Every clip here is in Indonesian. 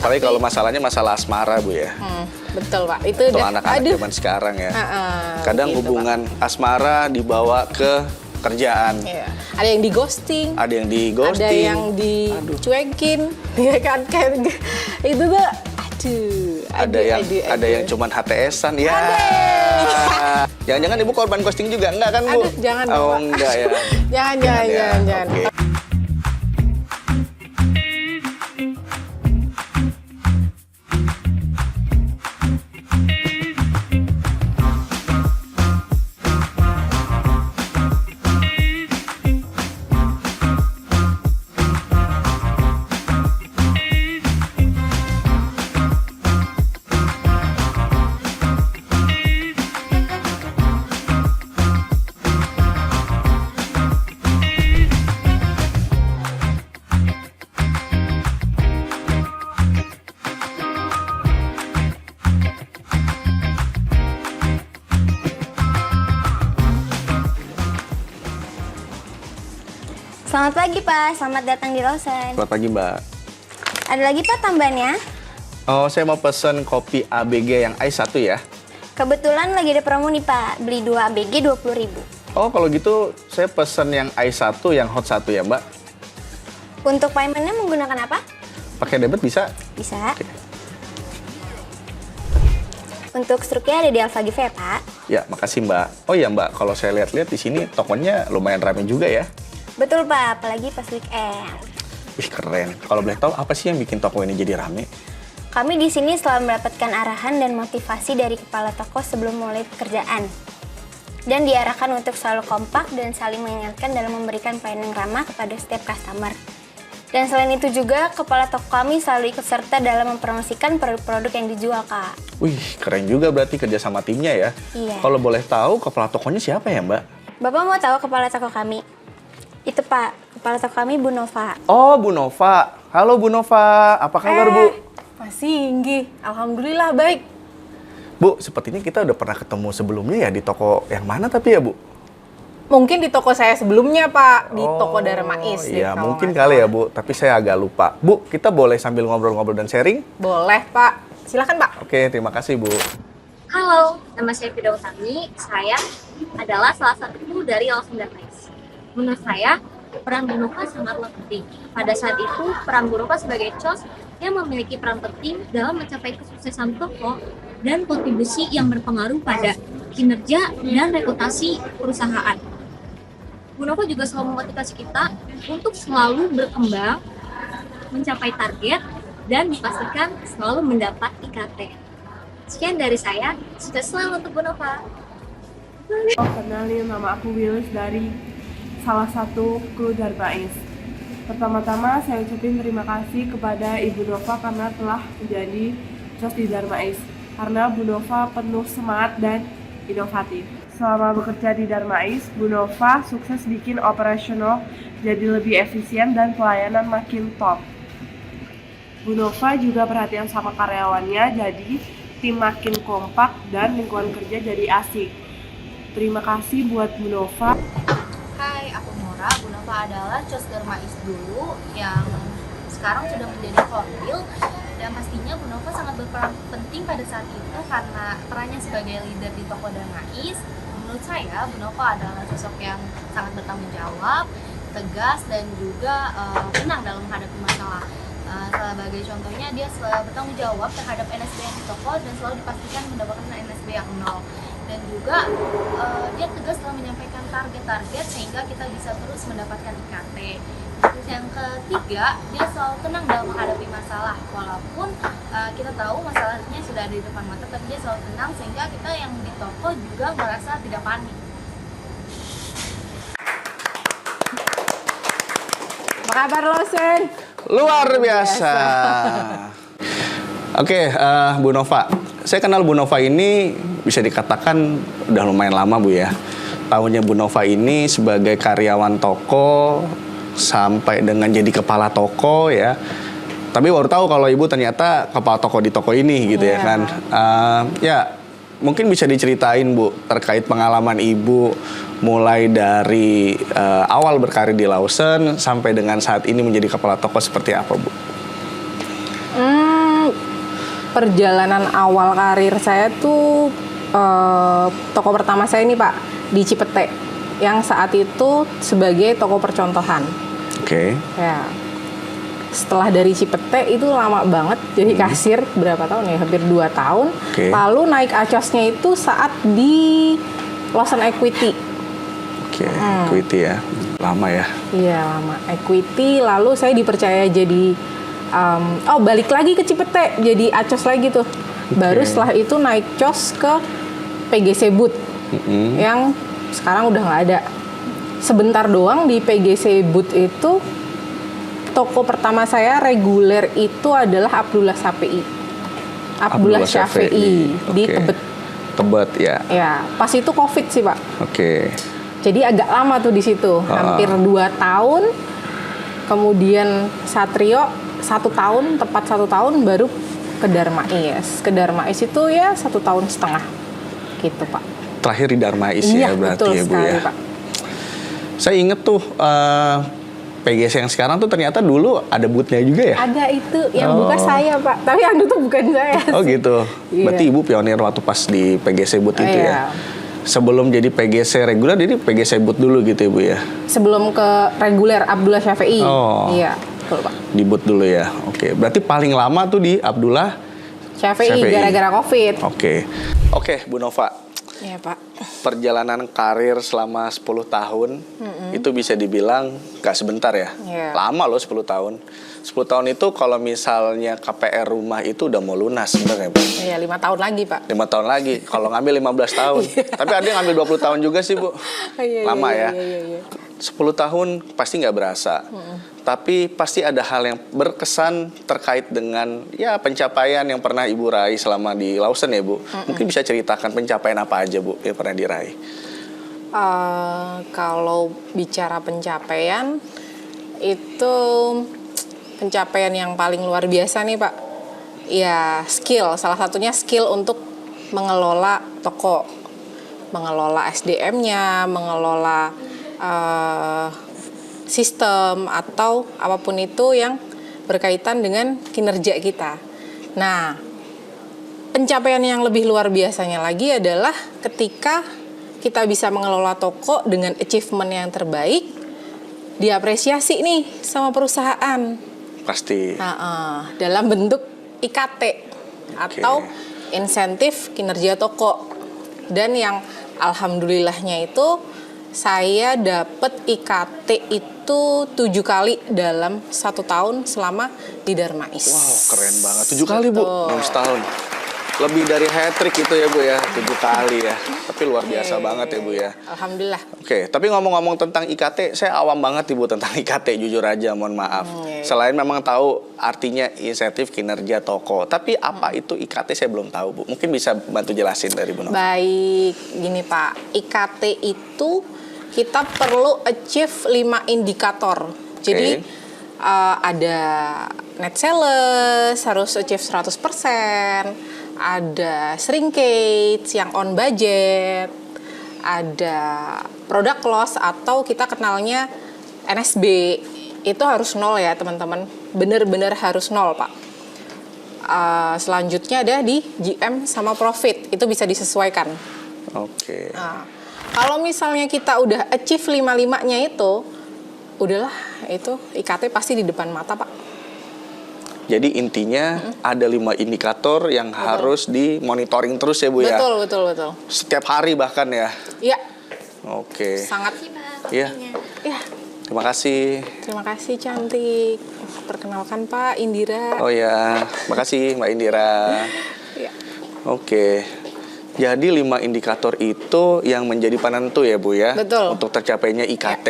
Apalagi kalau masalahnya masalah asmara, Bu ya. Betul, Pak. Itu Untuk udah anak-anak zaman sekarang ya. Kadang begitu, hubungan asmara dibawa ke kerjaan. Iya. Ada yang di ghosting, Ada yang di ghosting. ada yang dicuekin, ya kan? Kayak itu tuh, Ada yang cuman HTS-an ya. Jangan-jangan Ibu korban ghosting juga enggak kan, Bu? Aduh, jangan dong, Oh, Pak. enggak ya. Jangan. Oke. Selamat pagi Pak, selamat datang di Lawson. Selamat pagi, Mbak. Ada lagi Pak tambahannya? Oh, saya mau pesen kopi ABG yang ice 1 ya. Kebetulan lagi ada promo nih Pak, beli 2 ABG 20.000. Oh, kalau gitu saya pesen yang ice 1 yang hot 1 ya, Mbak. Untuk paymentnya menggunakan apa? Pakai debit bisa? Bisa. Untuk struknya ada di Alfa Give ya Pak. Ya, makasih, Mbak. Oh iya, Mbak, kalau saya lihat-lihat di sini tokonya lumayan ramai juga ya. Betul Pak, apalagi pas weekend. Wih, keren. Kalau boleh tahu apa sih yang bikin toko ini jadi rame? Kami di sini selalu mendapatkan arahan dan motivasi dari kepala toko sebelum mulai pekerjaan. Dan diarahkan untuk selalu kompak dan saling mengingatkan dalam memberikan pelayanan ramah kepada setiap customer. Dan selain itu juga, kepala toko kami selalu ikut serta dalam mempromosikan produk-produk yang dijual, Kak. Wih, keren juga berarti kerja sama timnya ya. Iya. Kalau boleh tahu kepala tokonya siapa ya, Mbak? Bapak mau tahu kepala toko kami? Itu Pak, kepala toko kami Bu Nova. Oh, Bu Nova. Halo Bu Nova, apa kabar Bu? Mas Singgi, alhamdulillah baik. Bu, sepertinya kita udah pernah ketemu sebelumnya ya di toko yang mana tapi ya Bu? Mungkin di toko saya sebelumnya Pak, di toko Darmais. Iya, mungkin kali ya Bu, tapi saya agak lupa. Bu, kita boleh sambil ngobrol-ngobrol dan sharing? Boleh Pak, silakan Pak. Oke, terima kasih Bu. Halo, nama saya Fida Utami. Saya adalah salah satu kru dari Lawson Darmais. Menurut saya, peran Bu Nova sangatlah penting. Pada saat itu, peran Bu Nova sebagai COS yang memiliki peran penting dalam mencapai kesuksesan toko dan kontribusi yang berpengaruh pada kinerja dan reputasi perusahaan. Bu Nova juga selalu memotivasi kita untuk selalu berkembang, mencapai target, dan dipastikan selalu mendapat IKT. Sekian dari saya, sukses selalu untuk Bu Nova. Kenalin, nama aku Willis dari salah satu kru Darmais. Pertama-tama saya ucapin terima kasih kepada Ibu Nova karena telah menjadi COS di Darmais. Karena Bu Nova penuh semangat dan inovatif. Selama bekerja di Darmais, Bu Nova sukses bikin operasional jadi lebih efisien dan pelayanan makin top. Bu Nova juga perhatian sama karyawannya, jadi tim makin kompak dan lingkungan kerja jadi asik. Terima kasih buat Bu Nova. Hai, aku Nora. Bu Nova adalah COS Darmais dulu yang sekarang sudah menjadi Korwil, dan pastinya Bu Nova sangat berperan penting pada saat itu karena perannya sebagai leader di toko Darmais. Menurut saya, Bu Nova adalah sosok yang sangat bertanggung jawab, tegas, dan juga tenang dalam menghadapi masalah. Sebagai contohnya, dia selalu bertanggung jawab terhadap NSB yang di toko dan selalu dipastikan mendapatkan NSB yang 0. Dan juga dia tegas dalam menyampaikan target-target sehingga kita bisa terus mendapatkan IKT. Terus yang ketiga, dia selalu tenang dalam menghadapi masalah. Walaupun kita tahu masalahnya sudah ada di depan mata, tapi dia selalu tenang sehingga kita yang di toko juga merasa tidak panik. Apa kabar Lawson? Luar biasa. Oke, Bu Nova. Saya kenal Bu Nova ini bisa dikatakan udah lumayan lama Bu ya. Tahunnya Bu Nova ini sebagai karyawan toko sampai dengan jadi kepala toko ya. Tapi baru tahu kalau Ibu ternyata kepala toko di toko ini gitu ya kan. Ya mungkin bisa diceritain Bu terkait pengalaman Ibu mulai dari awal berkarir di Lawson sampai dengan saat ini menjadi kepala toko seperti apa Bu? perjalanan awal karir saya tuh toko pertama saya ini Pak di Cipete yang saat itu sebagai toko percontohan. Oke. Ya. Setelah dari Cipete itu lama banget jadi kasir berapa tahun ya? Hampir 2 tahun. Oke. Lalu naik acosnya itu saat di Lawson Equity. Oke, equity ya. Lama ya. Iya lama Equity. Lalu saya dipercaya jadi balik lagi ke Cipete jadi acos lagi tuh. Baru setelah itu naik cos ke PGC Booth yang sekarang udah nggak ada. Sebentar doang di PGC Booth itu toko pertama saya reguler itu adalah Abdullah Syafi'i. Abdullah Syafi'i di Oke. Tebet. Tebet ya. Ya, pas itu Covid sih Pak. Oke. Jadi agak lama tuh di situ, hampir 2 tahun. Kemudian Satrio 1 tahun, tepat 1 tahun baru ke Darmais. Ke Darmais itu ya 1 tahun setengah, gitu Pak. Terakhir di Darmais Iya, ya berarti betul ya Bu sekali, ya. Pak. Saya inget tuh PGC yang sekarang tuh ternyata dulu ada booth-nya juga ya. Ada itu yang buka saya Pak, tapi yang itu bukan saya. Oh gitu. Iya. Berarti Ibu pionir waktu pas di PGC booth itu Iya. ya. Sebelum jadi PGC reguler, jadi PGC booth dulu gitu Ibu ya. Sebelum ke reguler Abdullah Syafi'i. Oh. Iya, betul Pak. Di booth dulu ya. Oke. Berarti paling lama tuh di Abdullah Syafi'i gara-gara Covid. Oke. Oke, Bu Nova. Iya Pak. Perjalanan karir selama 10 tahun itu bisa dibilang gak sebentar ya. Iya. Lama loh 10 tahun. 10 tahun itu kalau misalnya KPR rumah itu udah mau lunas sebenarnya, Bu. Iya 5 tahun lagi Pak. 5 tahun lagi. Kalau ngambil 15 tahun. Tapi ada yang ngambil 20 tahun juga sih, Bu. Iya, Lama iya, ya. iya, iya. 10 tahun pasti nggak berasa. Tapi pasti ada hal yang berkesan terkait dengan ya pencapaian yang pernah Ibu raih selama di Lawson ya, Bu. Mungkin bisa ceritakan pencapaian apa aja, Bu, yang pernah diraih. Kalau bicara pencapaian itu pencapaian yang paling luar biasa nih Pak. Ya skill, salah satunya skill untuk mengelola toko, mengelola SDM-nya, mengelola sistem atau apapun itu yang berkaitan dengan kinerja kita. Nah, pencapaian yang lebih luar biasanya lagi adalah ketika kita bisa mengelola toko dengan achievement yang terbaik, diapresiasi nih sama perusahaan. Pasti. Dalam bentuk IKT atau insentif kinerja toko. Dan yang alhamdulillahnya itu saya dapat IKT itu 7 kali dalam 1 tahun selama di Darmais. Wow, keren banget. 7 kali, Bu, dalam setahun. Lebih dari hat-trick itu ya, Bu ya. 7 kali ya. Tapi luar biasa banget ya, Bu ya. Alhamdulillah. Oke, tapi ngomong-ngomong tentang IKT, saya awam banget Ibu tentang IKT, jujur aja, mohon maaf. Selain memang tahu artinya insentif kinerja toko, tapi apa itu IKT saya belum tahu, Bu. Mungkin bisa bantu jelasin dari Bu Nova. Baik, gini Pak. IKT itu kita perlu achieve 5 indikator. Jadi ada net sales harus achieve 100%, ada shrinkage yang on budget, ada product loss atau kita kenalnya NSB, itu harus 0 ya teman-teman, benar-benar harus 0 Pak. Selanjutnya ada di GM sama profit, itu bisa disesuaikan. Oke. Kalau misalnya kita udah achieve 5-5-nya itu, udahlah itu IKT pasti di depan mata Pak. Jadi intinya ada 5 indikator yang harus dimonitoring terus ya, Bu ya. Betul. Setiap hari bahkan ya. Iya. Oke. Sangat. Iya. Ya. Terima kasih. Terima kasih cantik. Perkenalkan Pak Indira. Oh ya, makasih Mbak Indira. Ya. Oke. Jadi 5 indikator itu yang menjadi penentu ya, Bu ya. Betul. Untuk tercapainya IKT.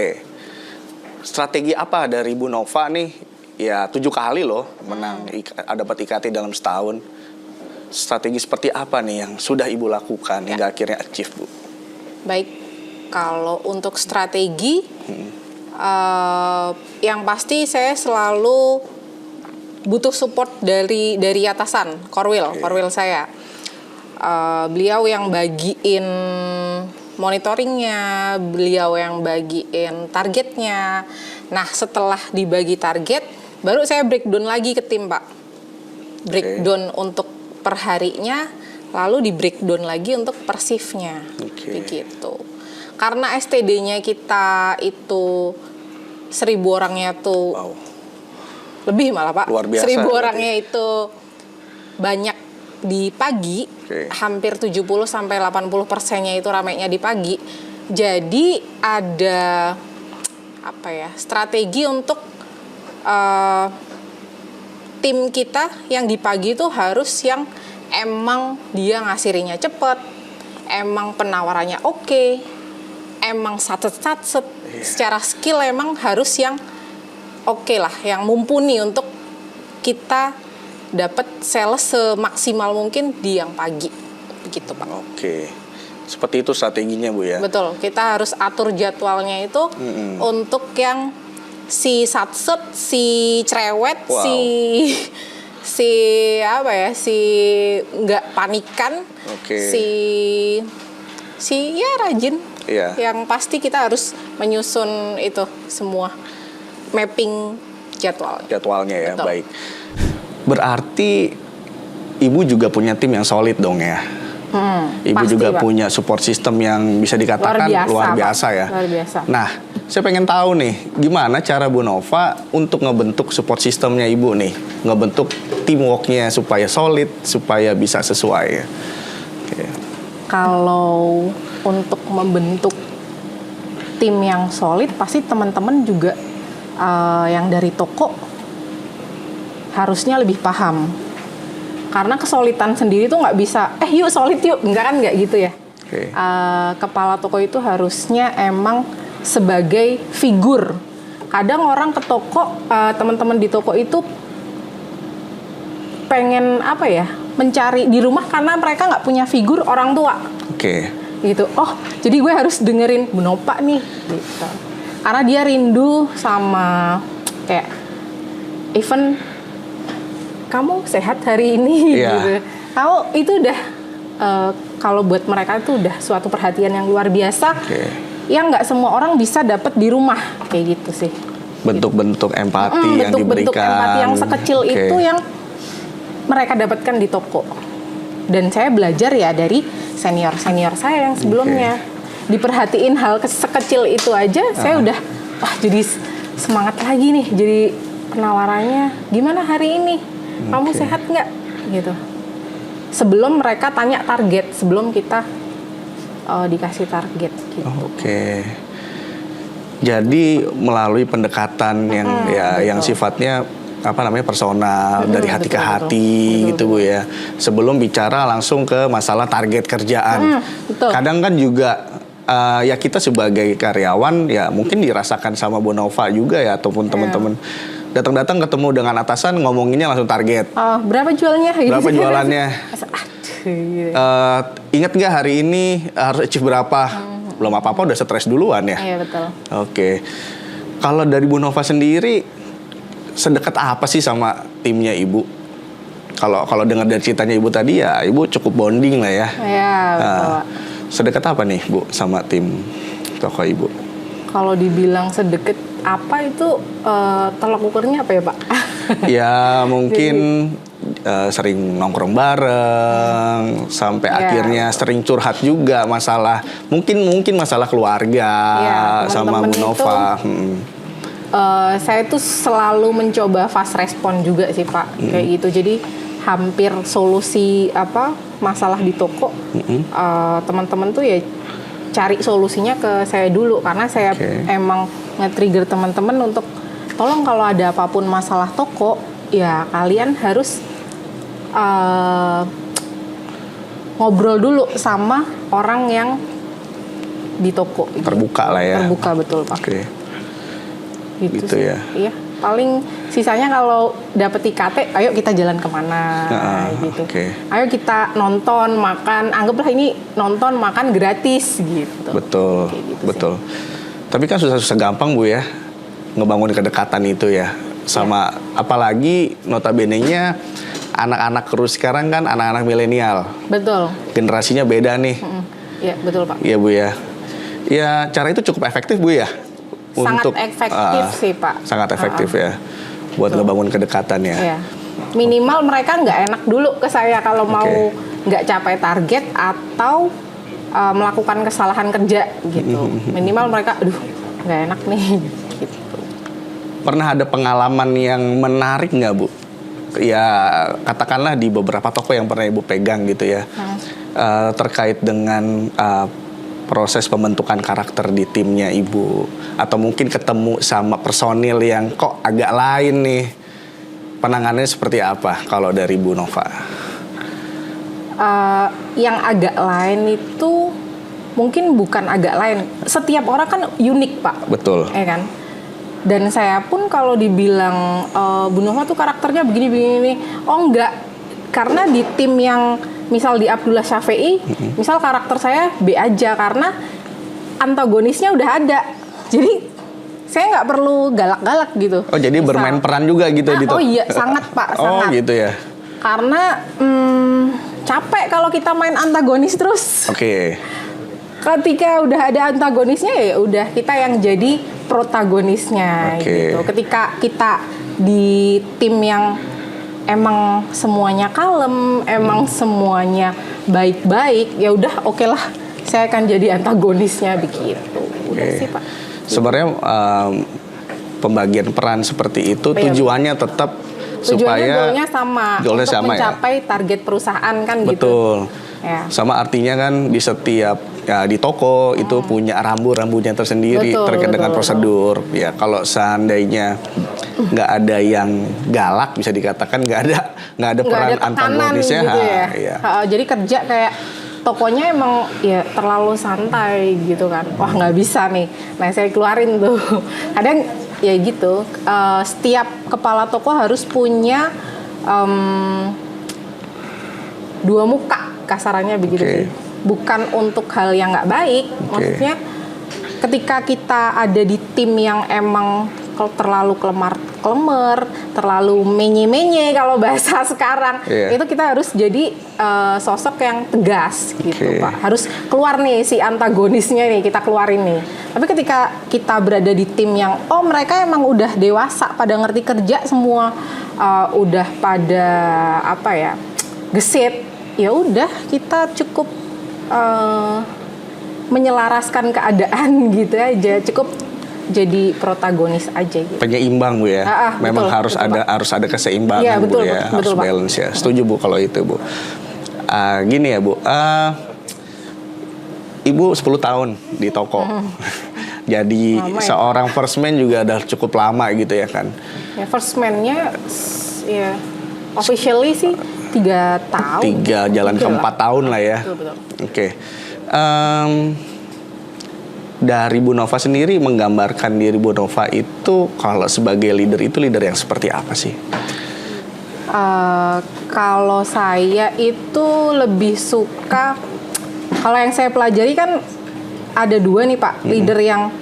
Strategi apa dari Bu Nova nih? Ya 7 kali loh menang dapat IKT dalam setahun. Strategi seperti apa nih yang sudah Ibu lakukan hingga akhirnya achieve, Bu? Baik, kalau untuk strategi, yang pasti saya selalu butuh support dari atasan, korwil saya. Beliau yang bagiin monitoringnya, beliau yang bagiin targetnya. Nah, setelah dibagi target, baru saya breakdown lagi ke tim, Pak. Breakdown untuk per harinya, lalu di breakdown lagi untuk per shift-nya. Oke. Begitu. Karena STD-nya kita itu 1.000 orangnya tuh Wow. lebih malah Pak. Luar biasa 1.000 berarti. orangnya itu banyak di pagi, Oke. hampir 70-80%-nya itu ramainya di pagi. Jadi ada apa ya, strategi untuk tim kita yang di pagi itu harus yang emang dia ngasirinya cepet, emang penawarannya oke, emang satset-satset, secara skill emang harus yang oke lah, yang mumpuni untuk kita dapat sales semaksimal mungkin di yang pagi, begitu Pak. Oke. Seperti itu strateginya Bu ya. Betul, kita harus atur jadwalnya itu untuk yang si satset, si cerewet, Wow. si apa ya, si nggak panikan, Oke. si ya rajin. Iya. Yang pasti kita harus menyusun itu semua mapping Jadwalnya ya, Betul. baik. Berarti Ibu juga punya tim yang solid dong ya. Ibu pasti, juga Pak. punya support system yang bisa dikatakan luar biasa, Pak. ya. Luar biasa. Nah, saya pengen tahu nih, gimana cara Bu Nova untuk ngebentuk support systemnya Ibu nih, ngebentuk teamworknya supaya solid, supaya bisa sesuai ya. Oke. Kalau untuk membentuk tim yang solid, pasti teman-teman juga yang dari toko harusnya lebih paham. Karena kesolidan sendiri tuh nggak bisa, yuk solid yuk, nggak gitu ya. Oke. Kepala toko itu harusnya emang sebagai figur. Kadang orang ke toko, teman-teman di toko itu pengen apa ya, mencari di rumah karena mereka nggak punya figur orang tua. Oke. Gitu. Oh, jadi gue harus dengerin Bu Nova nih, gitu. Karena dia rindu sama kayak even kamu sehat hari ini, Iya. gitu. Tahu itu udah kalau buat mereka itu udah suatu perhatian yang luar biasa, Oke. yang nggak semua orang bisa dapat di rumah, kayak gitu sih. Bentuk-bentuk empati yang Bentuk-bentuk diberikan. empati yang sekecil Oke. itu yang mereka dapatkan di toko. Dan saya belajar ya dari senior-senior saya yang sebelumnya. Diperhatiin hal sekecil itu aja, saya udah jadi semangat lagi nih. Jadi penawarannya gimana hari ini? Kamu sehat nggak? Gitu. Sebelum mereka tanya target, sebelum kita dikasih target gitu. Oke. Jadi melalui pendekatan yang yang sifatnya apa namanya personal, dari hati ke hati gitu Bu ya. Sebelum bicara langsung ke masalah target kerjaan. Betul. Kadang kan juga ya kita sebagai karyawan ya mungkin dirasakan sama Bu Nova juga ya ataupun teman-teman datang-datang ketemu dengan atasan ngomonginnya langsung target. Berapa jualnya? Berapa jualannya? Gitu. Ingat nggak hari ini harus achieve berapa? Belum apa-apa udah stres duluan ya. Iya betul. Oke. Kalau dari Bu Nova sendiri sedekat apa sih sama timnya Ibu? Kalau dengar dari ceritanya Ibu tadi ya Ibu cukup bonding lah ya. Iya betul. Sedekat apa nih Bu sama tim toko Ibu? Kalau dibilang sedekat apa itu tolak ukurnya apa ya Pak? Ya mungkin sering nongkrong bareng sampai akhirnya sering curhat juga masalah mungkin masalah keluarga sama Bu Nova. Saya tuh selalu mencoba fast respon juga sih Pak, kayak gitu. Jadi hampir solusi masalah di toko teman-teman tuh ya cari solusinya ke saya dulu karena saya emang nge-trigger teman-teman untuk tolong kalau ada apapun masalah toko ya kalian harus ngobrol dulu sama orang yang di toko. Terbuka lah ya. Terbuka betul Pak. Oke. Gitu Gitu sih. ya. Iya. Paling sisanya kalau dapet IKT, ayo kita jalan kemana gitu. Oke. Ayo kita nonton, makan. Anggaplah ini nonton, makan gratis gitu. Betul, Kayak gitu betul. Tapi kan susah-susah gampang Bu ya ngebangun kedekatan itu ya. Sama apalagi notabene-nya anak-anak terus sekarang kan anak-anak milenial. Betul. Generasinya beda nih. Iya betul Pak. Iya Bu ya. Ya cara itu cukup efektif Bu ya. Sangat efektif sih Pak. Sangat efektif ya. Buat ngebangun kedekatan ya. Iya. Minimal mereka nggak enak dulu ke saya kalau mau nggak capai target atau melakukan kesalahan kerja gitu. Minimal mereka, aduh nggak enak nih. Gitu. Pernah ada pengalaman yang menarik nggak, Bu? Ya katakanlah di beberapa toko yang pernah Ibu pegang gitu ya, terkait dengan proses pembentukan karakter di timnya Ibu, atau mungkin ketemu sama personil yang kok agak lain nih, penanganannya seperti apa kalau dari Bu Nova? Yang agak lain itu mungkin bukan agak lain, setiap orang kan unik Pak. Betul. Ya kan? Dan saya pun kalau dibilang Bu Nova tuh karakternya begini, oh enggak, karena di tim yang misal di Abdullah Syafi'i, misal karakter saya B aja karena antagonisnya udah ada, jadi saya nggak perlu galak-galak gitu. Oh jadi misal, bermain peran juga gitu di oh iya sangat Pak, sangat. Oh gitu ya. Karena capek kalau kita main antagonis terus. Oke. Ketika udah ada antagonisnya ya udah kita yang jadi protagonisnya gitu. Ketika kita di tim yang emang semuanya kalem, emang semuanya baik-baik, ya udah oke lah, saya akan jadi antagonisnya begitu. Udah sih Pak. Sebenarnya pembagian peran seperti itu tujuannya tetap supaya goalnya sama goalnya untuk sama mencapai target perusahaan kan gitu. Betul. Ya. Sama artinya kan di setiap di toko itu punya rambu-rambunya tersendiri terkait dengan prosedur. Ya kalau seandainya nggak ada yang galak, bisa dikatakan nggak ada peran antagonisnya. Gitu ya. Ya. Jadi kerja kayak tokonya emang ya terlalu santai gitu kan. Wah nggak bisa nih. Nah saya keluarin tuh. Kadang ya gitu. Setiap kepala toko harus punya dua muka, kasarannya begitu sih. Bukan untuk hal yang nggak baik. Maksudnya ketika kita ada di tim yang emang terlalu klemer, terlalu menye-menye kalau bahasa sekarang, itu kita harus jadi sosok yang tegas gitu Pak. Harus keluar nih si antagonisnya nih, kita keluarin nih. Tapi ketika kita berada di tim yang mereka emang udah dewasa, pada ngerti kerja semua, udah pada gesit, ya udah kita cukup menyelaraskan keadaan gitu aja, cukup jadi protagonis aja gitu. Penyeimbang Bu ya. Memang betul, harus ada keseimbangan ya, betul, Bu ya, betul, harus balance ya. Setuju Bu kalau itu Bu. Gini ya Bu, Ibu 10 tahun di toko. Jadi seorang first man juga udah cukup lama gitu ya kan. Ya first man-nya ya officially sih 3 tahun. 3 jalan ke 4 tahun lah ya. Betul. Oke. Dari Bu Nova sendiri menggambarkan diri Bu Nova itu kalau sebagai leader itu leader yang seperti apa sih? Kalau saya itu lebih suka, kalau yang saya pelajari kan ada 2 nih Pak, leader yang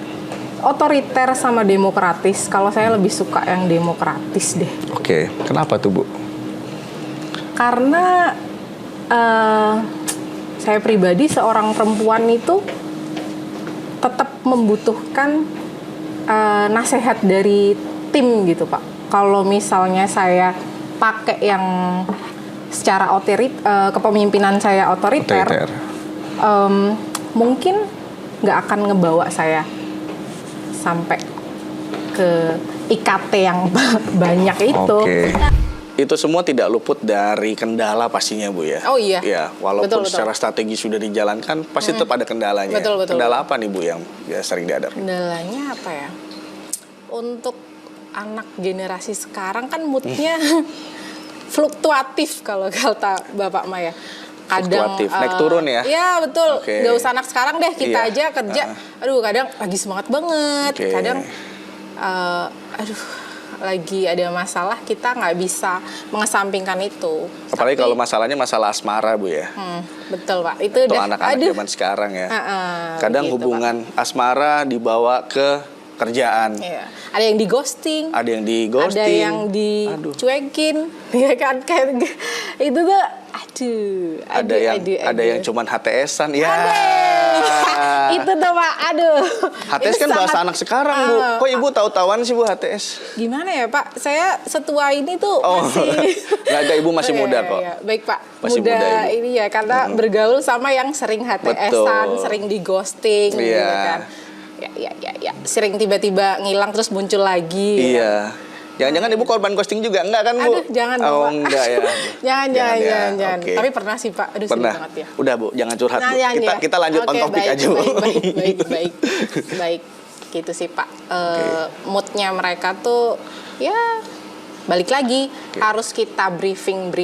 otoriter sama demokratis. Kalau saya lebih suka yang demokratis deh. Oke, kenapa tuh Bu? Karena saya pribadi seorang perempuan itu tetap membutuhkan nasihat dari tim gitu Pak. Kalau misalnya saya pakai yang secara kepemimpinan saya otoriter. Mungkin nggak akan ngebawa saya sampai ke IKT yang banyak itu. Itu semua tidak luput dari kendala pastinya Bu ya. Oh iya. Ya, walaupun betul. secara strategi sudah dijalankan, pasti tetap ada kendalanya. Betul. Kendala apa nih Bu yang sering dihadapi? Kendalanya apa ya? Untuk anak generasi sekarang kan moodnya fluktuatif kalau kata Bapak Maya. Kadang naik turun ya? Iya betul. Nggak usah anak sekarang deh, kita aja kerja. Aduh kadang lagi semangat banget. Kadang lagi ada masalah, kita nggak bisa mengesampingkan itu. Apalagi kalau masalahnya masalah asmara Bu ya. Betul Pak. Itu untuk udah anak-anak zaman sekarang ya. Kadang gitu, hubungan Pak. Asmara dibawa ke kerjaan. Iya. Ada yang di ghosting. Ada yang di ghosting. Ada yang dicuekin. Ya kan kayak itu tuh ada yang cuman HTS-an ya. Itu tuh Pak, aduh. HTS Itu kan bahasa sangat- anak sekarang, Bu. Kok Ibu tahu-tahuan sih, Bu, HTS? Gimana ya Pak, saya setua ini tuh Oh, masih... nggak, Ibu masih muda Iya, kok. iya. Baik Pak, Masih muda, Ibu. ini ya, karena bergaul sama yang sering HTS-an, Betul. sering di ghosting gitu Iya. kan. Ya. Sering tiba-tiba ngilang terus muncul lagi. Iya. Jangan-jangan Ibu korban ghosting juga? Enggak kan, Bu? Aduh, jangan Oh, Pak. enggak ya. Jangan. Oke. Tapi pernah sih Pak, aduh Pernah. sedih banget ya. Udah, Bu, jangan curhat, Bu. Jangan ya. Kita lanjut on Oke, topic baik, aja, Bu. Baik. Gitu sih Pak. Moodnya mereka tuh ya balik lagi harus kita briefing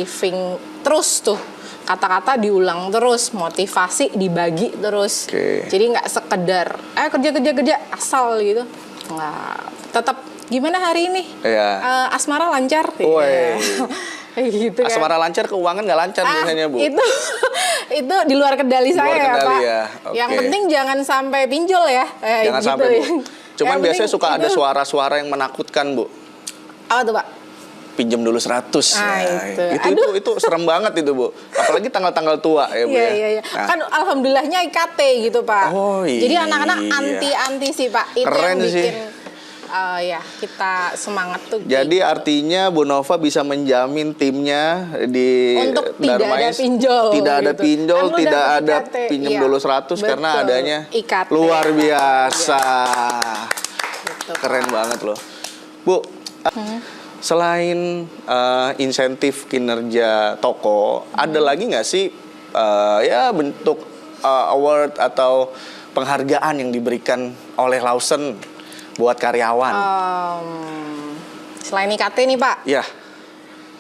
terus tuh. Kata-kata diulang terus, motivasi dibagi terus. Oke. Jadi nggak sekedar kerja asal gitu. Nggak, tetap gimana hari ini? Iya. Asmara lancar. Woi. Kayak gitu kan. Asmara lancar, keuangan nggak lancar biasanya, Bu. Itu di luar kendali Di luar saya ya kendali Pak. ya, Yang oke. penting jangan sampai pinjol ya. Jangan gitu sampai, Bu. ya. Cuman Yang biasanya penting suka ada itu- suara-suara yang menakutkan, Bu. Apa tuh Pak? Pinjam dulu 100. Ah, itu. Itu serem banget itu, Bu. Apalagi tanggal-tanggal tua ya, Bu ya. Iya. Nah, Kan alhamdulillahnya IKT gitu Pak. Oh, Jadi iya. anak-anak anti sih Pak. Itu Keren yang sih. bikin ya kita semangat tuh. jadi gitu. artinya Bu Nova bisa menjamin timnya di Untuk tidak ada Darmais pinjol tidak ada gitu. pinjol, Kan lu tidak dapet ada IKT, pinjam iya. dulu 100 karena Betul. adanya IKT. luar biasa. Gitu, Keren Pak. banget loh. Bu, selain insentif kinerja toko, ada lagi nggak sih ya bentuk award atau penghargaan yang diberikan oleh Lawson buat karyawan? Selain IKT nih Pak. Ya,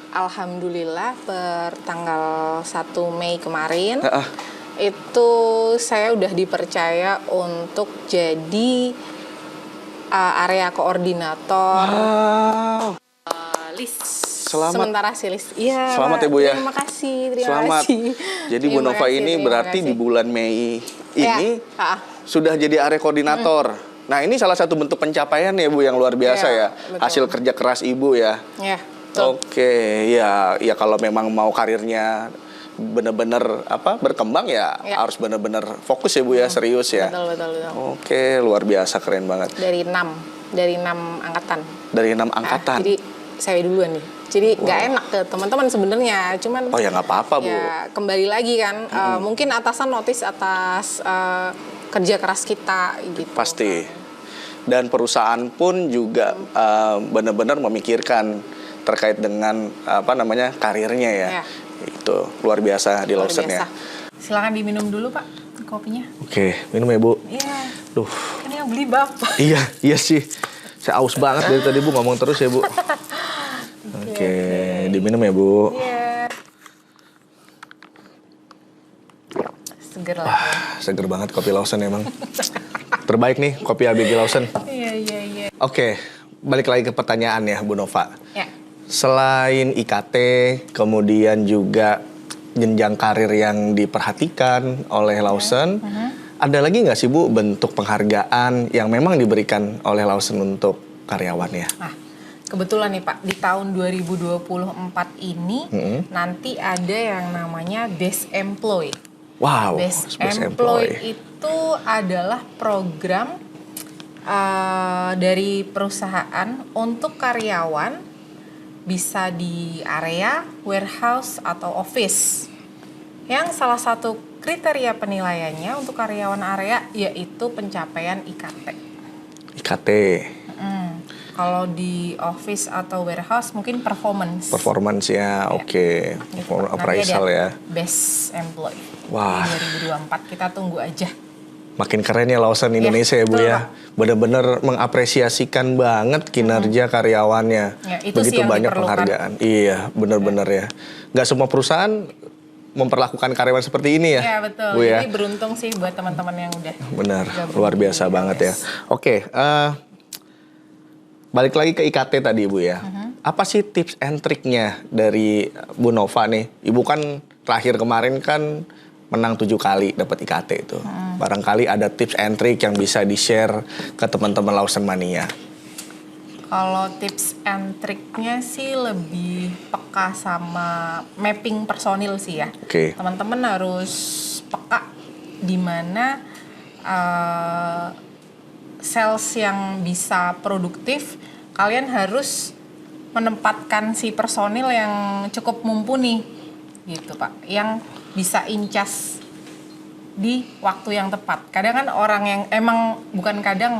Alhamdulillah per tanggal 1 Mei kemarin Heeh. itu saya udah dipercaya untuk jadi area koordinator wow. list. Selamat. Sementara si list. Iya. Selamat ya, Bu, ya. Terima kasih. Selamat. Jadi Bu Terima Nova kasih, ini terima berarti kasih. di bulan Mei ini Ya, sudah jadi area koordinator. Nah, ini salah satu bentuk pencapaian ya, Bu, yang luar biasa Iya, ya. betul. Hasil kerja keras Ibu ya. Ya. Betul. Oke, ya kalau memang mau karirnya benar-benar berkembang ya, Ya. harus benar-benar fokus ya, Bu ya, serius ya. Betul. Oke, luar biasa, keren banget. Dari 6 angkatan. Dari 6 angkatan. Jadi saya duluan nih. Jadi nggak enak ke teman-teman sebenarnya. Cuman Oh ya nggak apa-apa, Bu. ya kembali lagi kan, mungkin atasan notice atas kerja keras kita gitu. Pasti. Dan perusahaan pun juga benar-benar memikirkan terkait dengan karirnya ya. Ya. Itu luar biasa di Luar Lawson ya. biasa. Silakan diminum dulu Pak kopinya. Oke, minum ya, Bu. Iya. Duh. Kan yang beli Bapak. Iya sih. Saya aus banget dari tadi, Bu, ngomong terus ya, Bu. Oke, diminum ya, Bu. Iya. Seger lah. Seger banget kopi Lawson emang. Terbaik nih kopi ABG Lawson. Iya. Oke, balik lagi ke pertanyaan ya, Bu Nova. Ya. Selain IKT, kemudian juga jenjang karir yang diperhatikan oleh Lawson, ada lagi nggak sih, Bu, bentuk penghargaan yang memang diberikan oleh Lawson untuk karyawannya? Nah, kebetulan nih Pak, di tahun 2024 ini nanti ada yang namanya Best Employee. Wow, Best Best Employee itu adalah program dari perusahaan untuk karyawan bisa di area, warehouse, atau office. Yang salah satu kriteria penilaiannya untuk karyawan area yaitu pencapaian IKT. IKT, Kalau di office atau warehouse mungkin performance. performance ya, oke. Gitu. Appraisal Nanti ya. ada Best Employee. Wah. Di 2024 kita tunggu aja. Makin keren ya Lawson Indonesia ya, Bu betul, ya. Benar-benar mengapresiasikan banget kinerja karyawannya. Ya, itu Begitu sih yang banyak diperlukan. penghargaan. Iya, benar-benar ya. Nggak semua perusahaan memperlakukan karyawan seperti ini ya, Ya betul. Bu ya. Jadi beruntung sih buat teman-teman yang udah. Benar, gabung luar di biasa banget ya. LS. Oke, balik lagi ke IKT tadi, Bu ya. Apa sih tips and triknya dari Bu Nova nih? Ibu kan terakhir kemarin kan menang 7 kali dapat IKT itu. Barangkali ada tips and trick yang bisa di-share ke teman-teman Lawson Mania. Kalau tips and triknya sih lebih peka sama mapping personil sih ya. Oke. Teman-teman harus peka di mana sales yang bisa produktif, kalian harus menempatkan si personil yang cukup mumpuni gitu Pak, yang bisa incas di waktu yang tepat. Kadang kan orang yang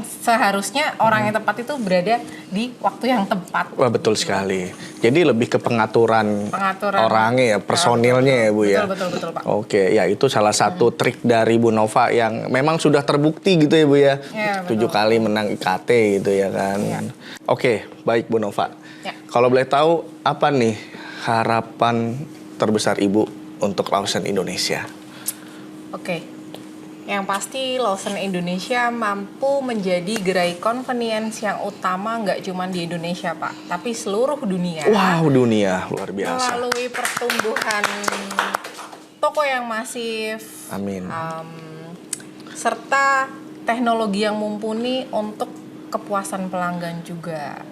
seharusnya orang yang tepat itu berada di waktu yang tepat. Wah, betul sekali. Jadi lebih ke pengaturan orangnya ya, personilnya ya Bu ya. Betul Pak. Oke, ya itu salah satu trik dari Bu Nova yang memang sudah terbukti gitu ya Bu ya. Ya, 7 kali menang IKT gitu ya kan. Ya. Oke, baik Bu Nova. Ya. Kalau boleh tahu apa nih harapan terbesar Ibu untuk Lawson Indonesia? Oke, yang pasti Lawson Indonesia mampu menjadi gerai convenience yang utama nggak cuma di Indonesia Pak, tapi seluruh dunia. Wow, dunia luar biasa. Melalui pertumbuhan toko yang masif, Amin. serta teknologi yang mumpuni untuk kepuasan pelanggan juga,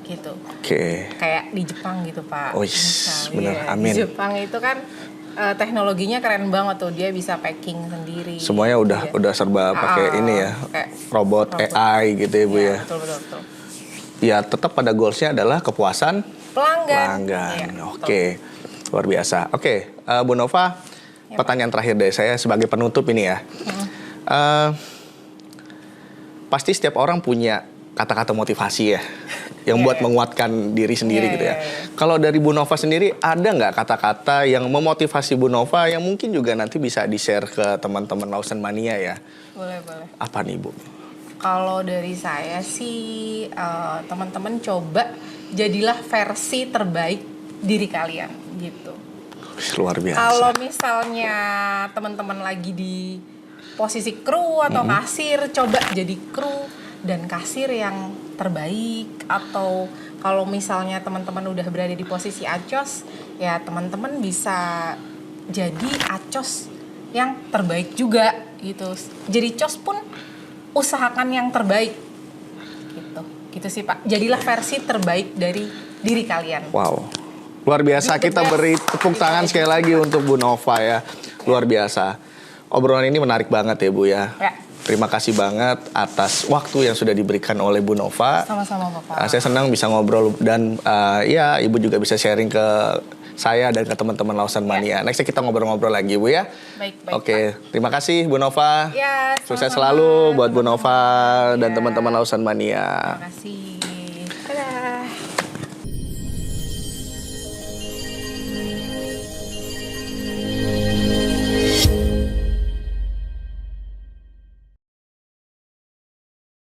gitu. Oke. Kayak di Jepang gitu Pak. Oh, Misal, bener, iya. amin. Di Jepang itu kan teknologinya keren banget tuh, dia bisa packing sendiri. Semuanya udah serba pakai ini ya, robot, AI gitu ya Bu ya. Betul. Ya tetap pada goalsnya adalah kepuasan pelanggan. Iya, Oke, luar biasa. Oke, Bu Nova, pertanyaan terakhir dari saya sebagai penutup ini ya. Pasti setiap orang punya kata-kata motivasi ya, yang buat menguatkan diri sendiri gitu ya. Kalau dari Bu Nova sendiri, ada nggak kata-kata yang memotivasi Bu Nova yang mungkin juga nanti bisa di-share ke teman-teman Lawson Mania ya? Boleh. Apa nih Bu? Kalau dari saya sih, teman-teman coba jadilah versi terbaik diri kalian gitu. Luar biasa. Kalau misalnya teman-teman lagi di posisi kru atau kasir, coba jadi kru dan kasir yang terbaik. Atau kalau misalnya teman-teman udah berada di posisi acos, ya teman-teman bisa jadi acos yang terbaik juga gitu. Jadi cos pun usahakan yang terbaik gitu sih Pak. Jadilah versi terbaik dari diri kalian. Wow, luar biasa. Kita beri tepuk tangan sekali lagi untuk Bu Nova ya. Luar biasa. Obrolan ini menarik banget ya Bu ya. Terima kasih banget atas waktu yang sudah diberikan oleh Bu Nova. Sama-sama Bapak. Saya senang bisa ngobrol dan ya Ibu juga bisa sharing ke saya dan ke teman-teman Lawson Mania. Nextnya kita ngobrol-ngobrol lagi Bu ya. Baik. Oke, terima kasih Bu Nova. Ya, Sukses sama-sama. selalu buat Bu Nova dan teman-teman Lawson Mania. Terima kasih. Dadah.